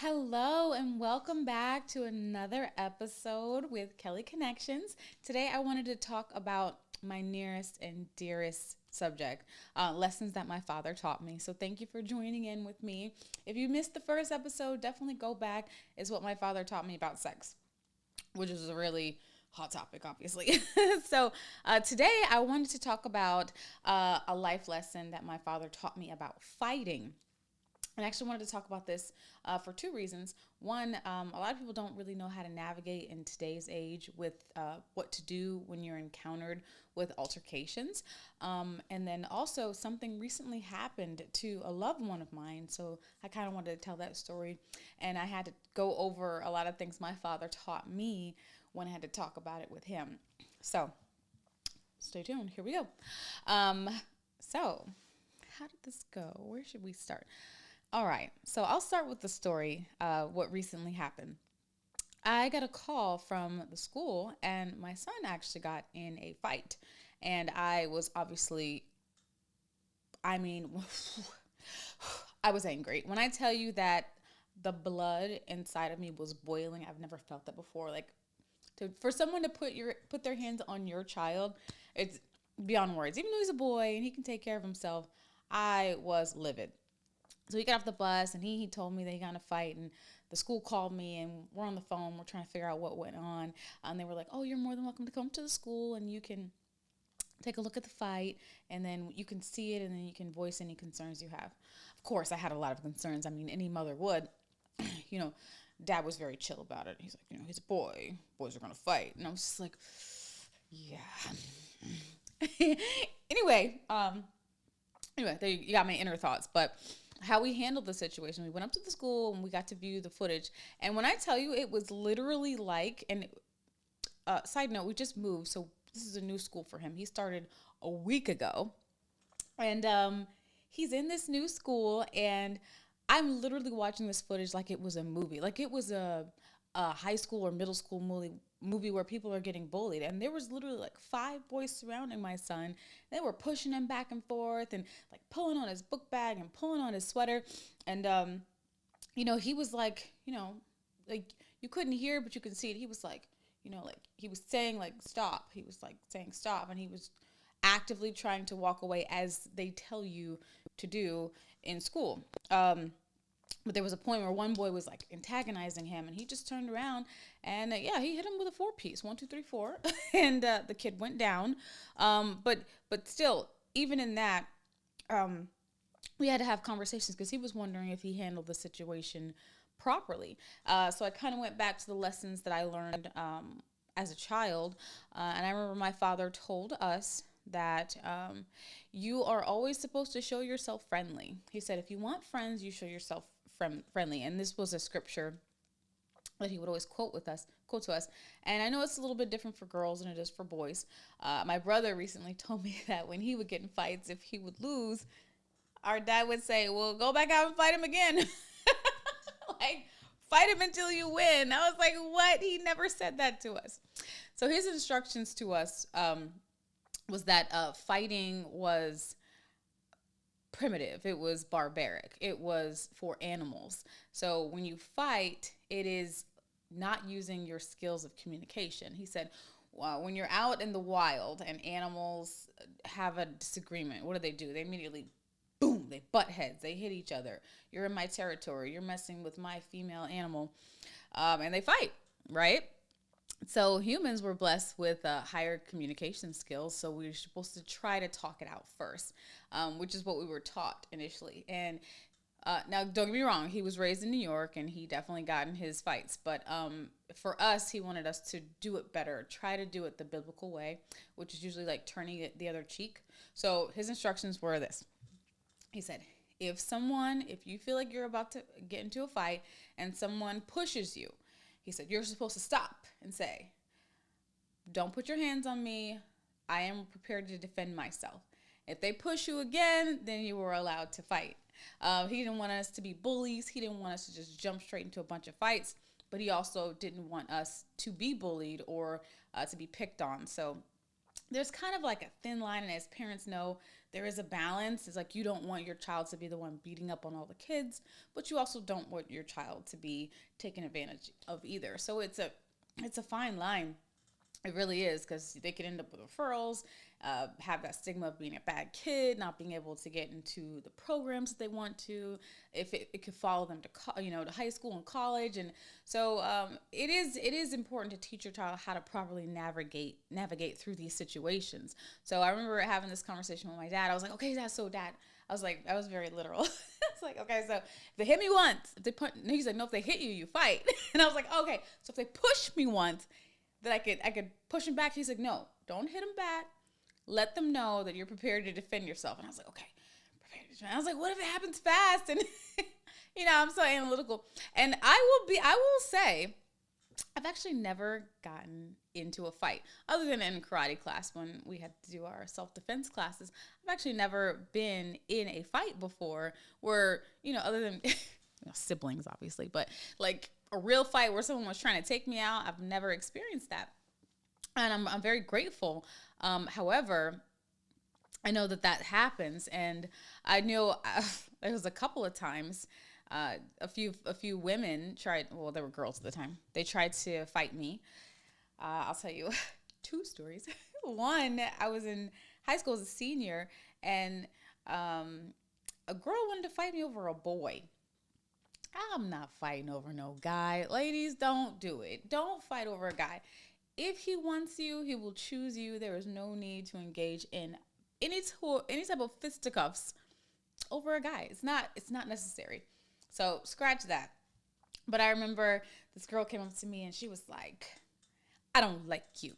Hello and welcome back to another episode with Kelly Connections. Today I wanted to talk about my nearest and dearest subject, lessons that my father taught me. So thank you for joining in with me. If you missed the first episode, definitely go back. It's what my father taught me about sex, which is a really hot topic, obviously. So today I wanted to talk about a life lesson that my father taught me about fighting. And I actually wanted to talk about this for two reasons. One, a lot of people don't really know how to navigate in today's age with what to do when you're encountered with altercations. And then also, something recently happened to a loved one of mine. So I kind of wanted to tell that story. And I had to go over a lot of things my father taught me when I had to talk about it with him. So stay tuned. Here we go. So, how did this go? Where should we start? All right, so I'll start with the story, what recently happened. I got a call from the school, and my son actually got in a fight. And I was obviously, I mean, I was angry. When I tell you that the blood inside of me was boiling, I've never felt that before. Like, for someone to put their hands on your child, it's beyond words. Even though he's a boy and he can take care of himself, I was livid. So he got off the bus and he told me that he got in a fight, and the school called me and we're on the phone. We're trying to figure out what went on. And they were like, "Oh, you're more than welcome to come to the school and you can take a look at the fight, and then you can see it, and then you can voice any concerns you have." Of course, I had a lot of concerns. I mean, any mother would. you know, Dad was very chill about it. He's like, he's a boy. Boys are going to fight. And I was just like, yeah. anyway, um, anyway, there you got my inner thoughts. But how we handled the situation, we went up to the school and we got to view the footage. And when I tell you, it was literally like, and side note, we just moved. So this is a new school for him. He started a week ago. And he's in this new school, and I'm literally watching this footage like it was a movie, like it was a high school or middle school movie where people are getting bullied. And there was literally like five boys surrounding my son. They were pushing him back and forth and like pulling on his book bag and pulling on his sweater. And he was like, like you couldn't hear, but you could see it. He was like, like he was saying like stop. He was like saying stop, and he was actively trying to walk away as they tell you to do in school. But there was a point where one boy was like antagonizing him, and he just turned around and he hit him with a four piece, 1, 2, 3, 4, and the kid went down. But still, even in that, we had to have conversations because he was wondering if he handled the situation properly. So I kind of went back to the lessons that I learned as a child, and I remember my father told us that you are always supposed to show yourself friendly. He said, if you want friends, you show yourself friendly. And this was a scripture that he would always quote to us. And I know it's a little bit different for girls than it is for boys. My brother recently told me that when he would get in fights, if he would lose, our dad would say, well, go back out and fight him again. Like, fight him until you win. I was like, what? He never said that to us. So his instructions to us was that fighting was primitive. It was barbaric. It was for animals. So when you fight, it is not using your skills of communication. He said, well, when you're out in the wild and animals have a disagreement, what do? They immediately, boom, they butt heads. They hit each other. You're in my territory. You're messing with my female animal. And they fight, right? So humans were blessed with higher communication skills, so we were supposed to try to talk it out first, which is what we were taught initially. And now, don't get me wrong, he was raised in New York, and he definitely got in his fights. But for us, he wanted us to do it better, try to do it the biblical way, which is usually like turning it the other cheek. So his instructions were this. He said, if you feel like you're about to get into a fight and someone pushes you, he said, you're supposed to stop and say, don't put your hands on me. I am prepared to defend myself. If they push you again, then you were allowed to fight. He didn't want us to be bullies. He didn't want us to just jump straight into a bunch of fights. But he also didn't want us to be bullied or to be picked on. So there's kind of like a thin line. And as parents know, there is a balance. It's like you don't want your child to be the one beating up on all the kids, but you also don't want your child to be taken advantage of either. So it's a fine line. It really is, because they could end up with referrals, have that stigma of being a bad kid, not being able to get into the programs that they want to. If it could follow them to high school and college, and so it is important to teach your child how to properly navigate through these situations. So I remember having this conversation with my dad. I was like, okay, dad. I was very literal. It's like, okay, so if they hit me once, if they he's like, no, if they hit you, you fight. And I was like, okay, so if they push me once, that I could push him back. He's like, no, don't hit him back. Let them know that you're prepared to defend yourself. And I was like, okay, prepared to defend. I was like, what if it happens fast? And I'm so analytical. And I will say, I've actually never gotten into a fight other than in karate class when we had to do our self-defense classes. I've actually never been in a fight before where, other than siblings, obviously, but like a real fight where someone was trying to take me out. I've never experienced that. And I'm very grateful. However, I know that happens. And I know there was a couple of times, a few women tried, well, they were girls at the time. They tried to fight me. I'll tell you 2 stories. One, I was in high school as a senior, and a girl wanted to fight me over a boy. I'm not fighting over no guy. Ladies, don't do it. Don't fight over a guy. If he wants you, he will choose you. There is no need to engage in any type of fisticuffs over a guy. It's not necessary. So scratch that. But I remember this girl came up to me and she was like, I don't like you.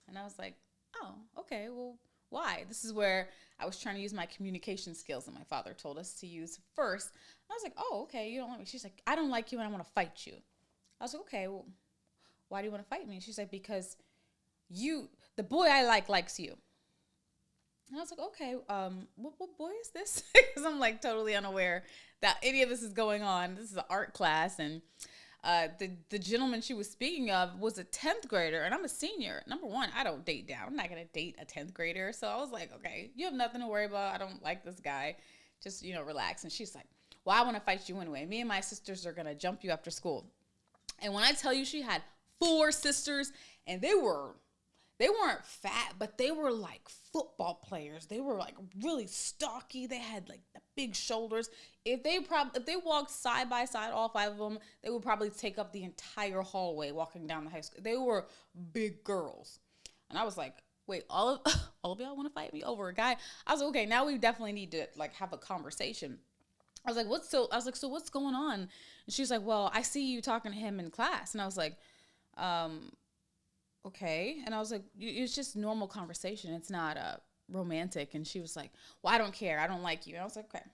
And I was like, oh, okay, well, why? This is where I was trying to use my communication skills that my father told us to use first. I was like, oh, okay, you don't like me. She's like, I don't like you and I want to fight you. I was like, okay, well, why do you want to fight me? And she's like, because the boy I likes you. And I was like, okay, what boy is this? Because I'm like totally unaware that any of this is going on. This is an art class, and the gentleman she was speaking of was a 10th grader, and I'm a senior. Number one, I don't date down. I'm not going to date a 10th grader. So I was like, okay, you have nothing to worry about. I don't like this guy. Just, relax. And she's like, well, I want to fight you anyway. Me and my sisters are going to jump you after school. And when I tell you she had 4 sisters, and they weren't fat, but they were like football players. They were like really stocky. They had like the big shoulders. If they walked side by side, all 5 of them, they would probably take up the entire hallway walking down the high school. They were big girls. And I was like, wait, all of y'all want to fight me over a guy? I was like, okay, now we definitely need to like have a conversation. I was like, so what's going on? And she's like, well, I see you talking to him in class. And I was like, okay. And I was like, it's just normal conversation. It's not romantic. And she was like, well, I don't care. I don't like you. And I was like, okay.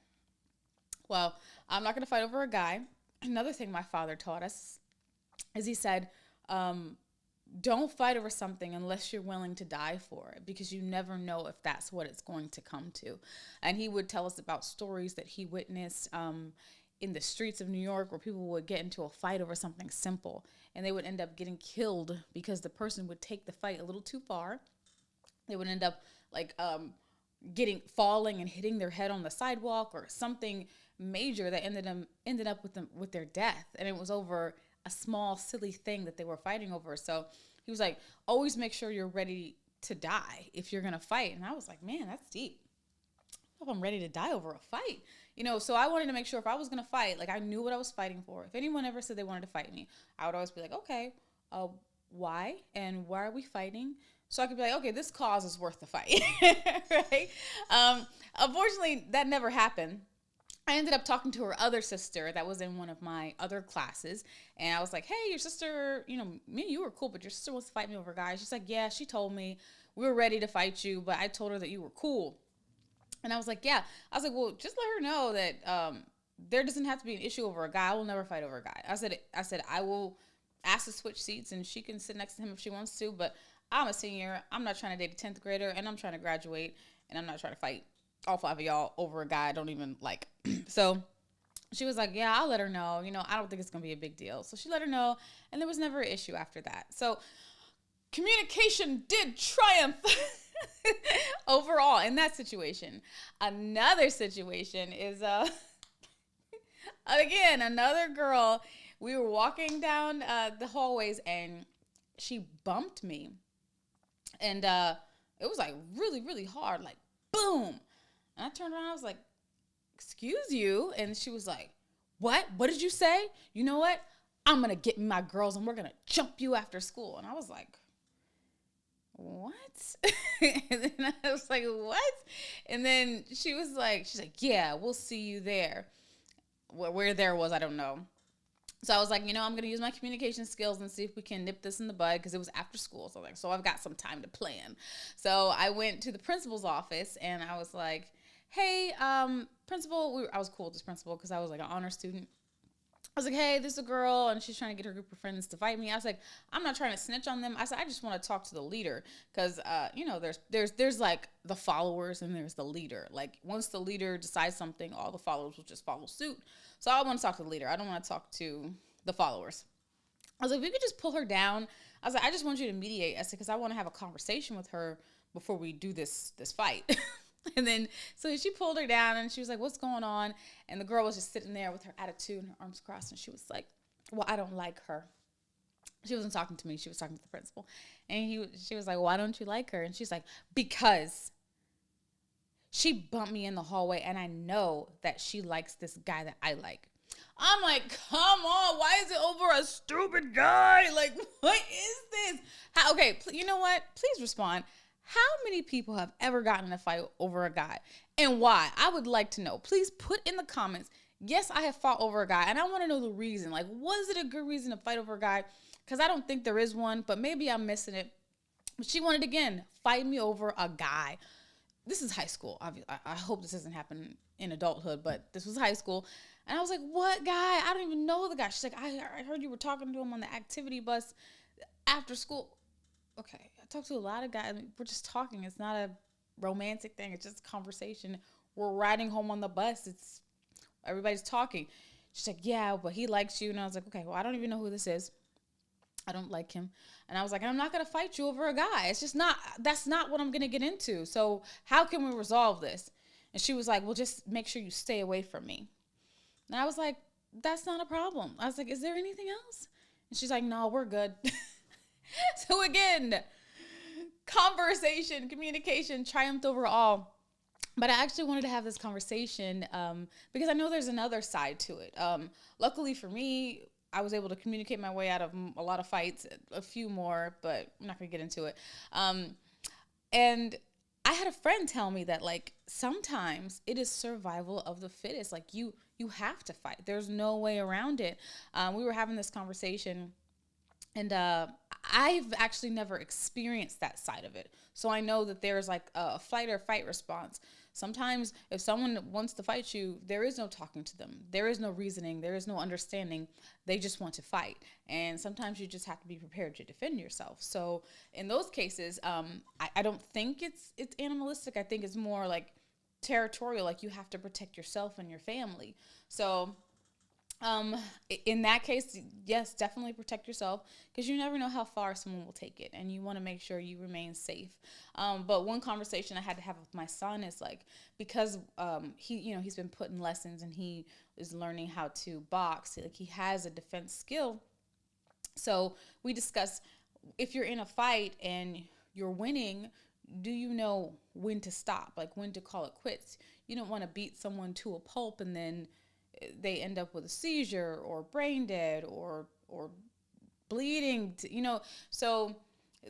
Well, I'm not going to fight over a guy. Another thing my father taught us is he said, don't fight over something unless you're willing to die for it, because you never know if that's what it's going to come to. And he would tell us about stories that he witnessed in the streets of New York where people would get into a fight over something simple, and they would end up getting killed because the person would take the fight a little too far. They would end up like falling and hitting their head on the sidewalk or something major that ended up with their death. And it was over a small, silly thing that they were fighting over. So he was like, always make sure you're ready to die if you're going to fight. And I was like, man, that's deep. I don't know if I'm ready to die over a fight. So I wanted to make sure if I was going to fight, like I knew what I was fighting for. If anyone ever said they wanted to fight me, I would always be like, okay, why? And why are we fighting? So I could be like, okay, this cause is worth the fight, right? Unfortunately, that never happened. I ended up talking to her other sister that was in one of my other classes. And I was like, hey, your sister, me and you were cool, but your sister wants to fight me over guys. She's like, yeah, she told me we were ready to fight you, but I told her that you were cool. And I was like, yeah. I was like, well, just let her know that there doesn't have to be an issue over a guy. I will never fight over a guy. I said, I will ask to switch seats and she can sit next to him if she wants to, but I'm a senior. I'm not trying to date a 10th grader, and I'm trying to graduate, and I'm not trying to fight all 5 of y'all over a guy I don't even like. So she was like, yeah, I'll let her know. I don't think it's going to be a big deal. So she let her know, and there was never an issue after that. So communication did triumph. overall in that situation. Another situation is again, another girl. We were walking down the hallways and she bumped me. And it was like really, really hard, like boom. And I turned around, I was like, excuse you. And she was like, what? What did you say? You know what? I'm going to get my girls and we're going to jump you after school. And I was like, what? And then I was like, what? And then she's like, yeah, we'll see you there. Where there was, I don't know. So I was like, I'm going to use my communication skills and see if we can nip this in the bud, because it was after school. So so I've got some time to plan. So I went to the principal's office and I was like, hey, principal. I was cool with this principal because I was like an honor student. I was like, hey, this is a girl and she's trying to get her group of friends to fight me. I was like, I'm not trying to snitch on them. I said, I just want to talk to the leader because, there's like the followers and there's the leader. Like once the leader decides something, all the followers will just follow suit. So I want to talk to the leader. I don't want to talk to the followers. I was like, if you could just pull her down. I was like, I just want you to mediate. I said, because I want to have a conversation with her before we do this fight. And then, so she pulled her down and she was like, what's going on? And the girl was just sitting there with her attitude and her arms crossed. And she was like, well, I don't like her. She wasn't talking to me. She was talking to the principal. And she was like, why don't you like her? And she's like, because she bumped me in the hallway and I know that she likes this guy that I like. I'm like, come on. Why is it over a stupid guy? Like, what is this? Okay, you know what? Please respond. How many people have ever gotten in a fight over a guy and why? I would like to know. Please put in the comments. Yes, I have fought over a guy and I want to know the reason. Like, was it a good reason to fight over a guy? Because I don't think there is one, but maybe I'm missing it. But she wanted, again, fight me over a guy. This is high school. I hope this doesn't happen in adulthood, but this was high school. And I was like, what guy? I don't even know the guy. She's like, I heard you were talking to him on the activity bus after school. Okay, I talked to a lot of guys. We're just talking. It's not a romantic thing. It's just a conversation. We're riding home on the bus. Everybody's talking. She's like, yeah, but he likes you. And I was like, okay, well, I don't even know who this is. I don't like him. And I was like, I'm not going to fight you over a guy. It's just that's not what I'm going to get into. So how can we resolve this? And she was like, well, just make sure you stay away from me. And I was like, that's not a problem. I was like, is there anything else? And she's like, no, we're good. So again, conversation, communication triumphed over all. But I actually wanted to have this conversation because I know there's another side to it. Luckily for me, I was able to communicate my way out of a lot of fights, a few more, but I'm not going to get into it. And I had a friend tell me that, like, sometimes it is survival of the fittest. Like, you have to fight. There's no way around it. We were having this conversation, and I've actually never experienced that side of it. So I know that there's like a fight or fight response. Sometimes if someone wants to fight you, there is no talking to them. There is no reasoning. There is no understanding. They just want to fight. And sometimes you just have to be prepared to defend yourself. So in those cases, I don't think it's animalistic. I think it's more like territorial. Like, you have to protect yourself and your family. So in that case, yes, definitely protect yourself, because you never know how far someone will take it, and you want to make sure you remain safe. But one conversation I had to have with my son is like, because he's been put in lessons and he is learning how to box. Like, he has a defense skill. So we discuss, if you're in a fight and you're winning, do you know when to stop? Like, when to call it quits? You don't want to beat someone to a pulp and then they end up with a seizure or brain dead or bleeding, so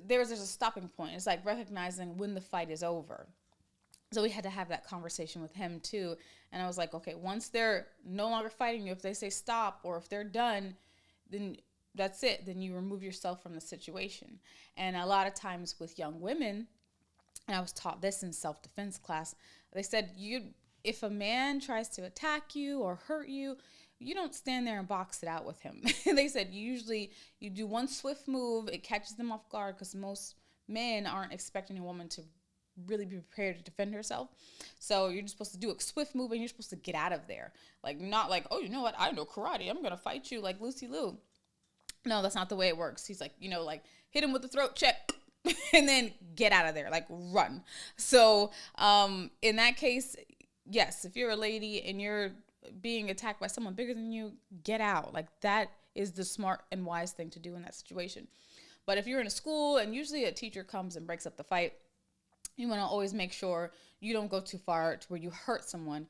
there's a stopping point. It's like recognizing when the fight is over. So we had to have that conversation with him too. And I was like, okay, once they're no longer fighting you, if they say stop or if they're done, then that's it. Then you remove yourself from the situation. And a lot of times with young women, and I was taught this in self-defense class, they said if a man tries to attack you or hurt you, you don't stand there and box it out with him. They said usually you do one swift move, it catches them off guard, because most men aren't expecting a woman to really be prepared to defend herself. So you're just supposed to do a swift move and you're supposed to get out of there. Like, not like, oh, you know what, I know karate, I'm going to fight you like Lucy Liu. No, that's not the way it works. He's like, like, hit him with the throat check. and then get out of there, like run. So in that case, yes, if you're a lady and you're being attacked by someone bigger than you, get out. Like that is the smart and wise thing to do in that situation. But if you're in a school and usually a teacher comes and breaks up the fight, you want to always make sure you don't go too far to where you hurt someone,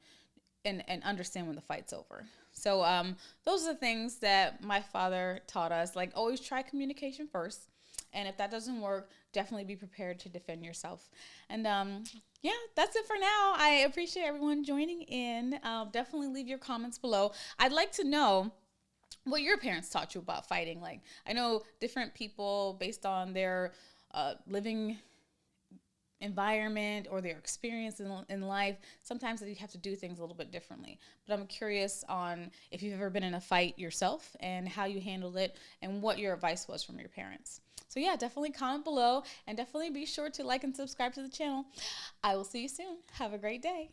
and understand when the fight's over. So those are the things that my father taught us. Like, always try communication first. And if that doesn't work, definitely be prepared to defend yourself. And yeah, that's it for now. I appreciate everyone joining in. Definitely leave your comments below. I'd like to know what your parents taught you about fighting. Like, I know different people, based on their living environment or their experience in life, sometimes you have to do things a little bit differently. But I'm curious on if you've ever been in a fight yourself and how you handled it and what your advice was from your parents. So yeah, definitely comment below, and definitely be sure to like and subscribe to the channel. I will see you soon. Have a great day.